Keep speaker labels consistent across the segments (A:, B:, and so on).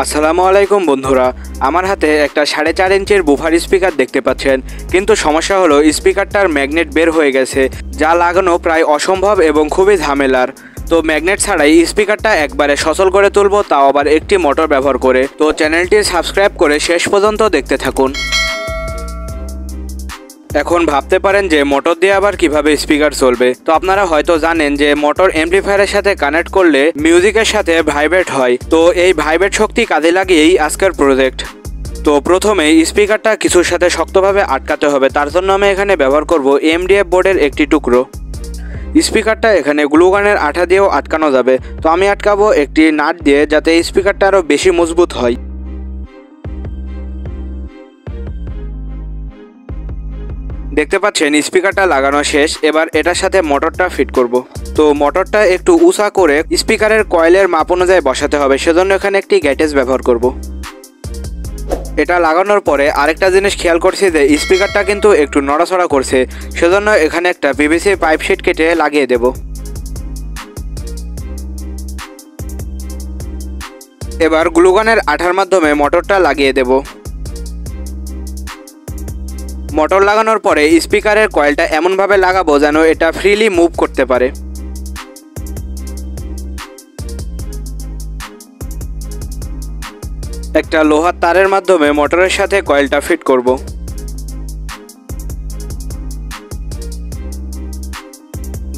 A: আসসালামু আলাইকুম বন্ধুরা, আমার হাতে একটা 4.5 ইঞ্চির বুফার স্পিকার দেখতে পাচ্ছেন। কিন্তু সমস্যা হলো স্পিকারটার ম্যাগনেট বের হয়ে গেছে, যা লাগানো প্রায় অসম্ভব এবং খুবই ঝামেলার। তো ম্যাগনেট ছাড়াই স্পিকারটা একবারে সচল করে তুলবো, তাও আবার একটি মোটর ব্যবহার করে। তো চ্যানেলটি সাবস্ক্রাইব করে শেষ পর্যন্ত দেখতে থাকুন। এখন ভাবতে পারেন যে মোটর দিয়ে আবার কিভাবে স্পিকার চলবে। তো আপনারা হয়তো জানেন যে মোটর অ্যাম্পলিফায়ারের সাথে কানেক্ট করলে মিউজিকের সাথে ভাইব্রেট হয়। তো এই ভাইব্রেট শক্তি কাজে লাগিয়েই আজকের প্রজেক্ট। তো প্রথমে স্পিকারটা কিছুর সাথে শক্তভাবে আটকাতে হবে। তার জন্য আমি এখানে ব্যবহার করব এমডিএফ বোর্ডের একটি টুকরো। স্পিকারটা এখানে গ্লুগানের আঠা দিয়েও আটকানো যাবে। তো আমি আটকাবো একটি নাট দিয়ে, যাতে স্পিকারটা আরও বেশি মজবুত হয়। দেখতে পাচ্ছেন স্পিকারটা লাগানো শেষ। এবার এটার সাথে মোটরটা ফিট করব। তো মোটরটা একটু উঁচা করে স্পিকারের কয়েলের মাপ অনুযায়ী বসাতে হবে, সেজন্য এখানে একটি গ্যাটেজ ব্যবহার করব। এটা লাগানোর পরে আরেকটা জিনিস খেয়াল করছি যে স্পিকারটা কিন্তু একটু নড়াচড়া করছে, সেজন্য এখানে একটা পিভিসি পাইপ শিট কেটে লাগিয়ে দেব। এবার গ্লুগানের আঠার মাধ্যমে মোটরটা লাগিয়ে দেব। মোটর লাগানোর পরে স্পিকারের কয়েলটা এমনভাবে লাগাবো যেন এটা ফ্রিলি মুভ করতে পারে। একটা লোহার তারের মাধ্যমে মোটরের সাথে কয়েলটা ফিট করব।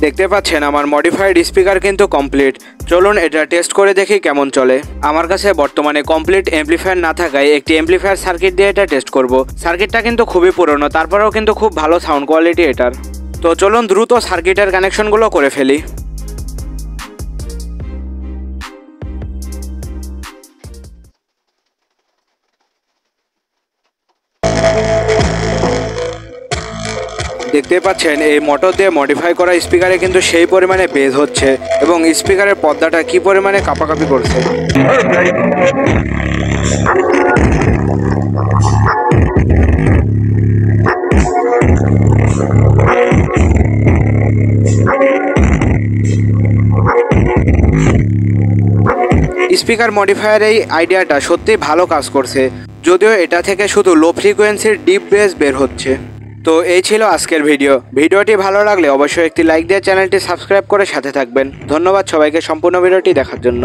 A: দেখতে পাচ্ছেন আমার মডিফাইড স্পিকার কিন্তু কমপ্লিট। চলুন এটা টেস্ট করে দেখি কেমন চলে। আমার কাছে বর্তমানে কমপ্লিট অ্যাম্পলিফায়ার না থাকায় একটি অ্যাম্পলিফায়ার সার্কিট দিয়ে এটা টেস্ট করব। সার্কিটটা কিন্তু খুবই পুরনো, তারপরেও কিন্তু খুব ভালো সাউন্ড কোয়ালিটি এটার। তো চলুন দ্রুত সার্কিটের কানেকশনগুলো করে ফেলি। দেখতে পাচ্ছেন এই মোটর দিয়ে মডিফাই করা স্পিকারে কিন্তু সেই পরিমাণে বেজ হচ্ছে এবং স্পিকারের পর্দাটা কি পরিমাণে কাঁপাকাঁপি করছে। স্পিকার মডিফায়ার এই আইডিয়াটা সত্যি ভালো কাজ করছে, যদিও এটা থেকে শুধু লো ফ্রিকোয়েন্সির ডিপ বেস বের হচ্ছে। তো এই ছিল আজকের ভিডিওটি ভালো লাগলে অবশ্যই একটি লাইক দিয়ে চ্যানেলটি সাবস্ক্রাইব করে সাথে থাকবেন। ধন্যবাদ সবাইকে সম্পূর্ণ ভিডিওটি দেখার জন্য।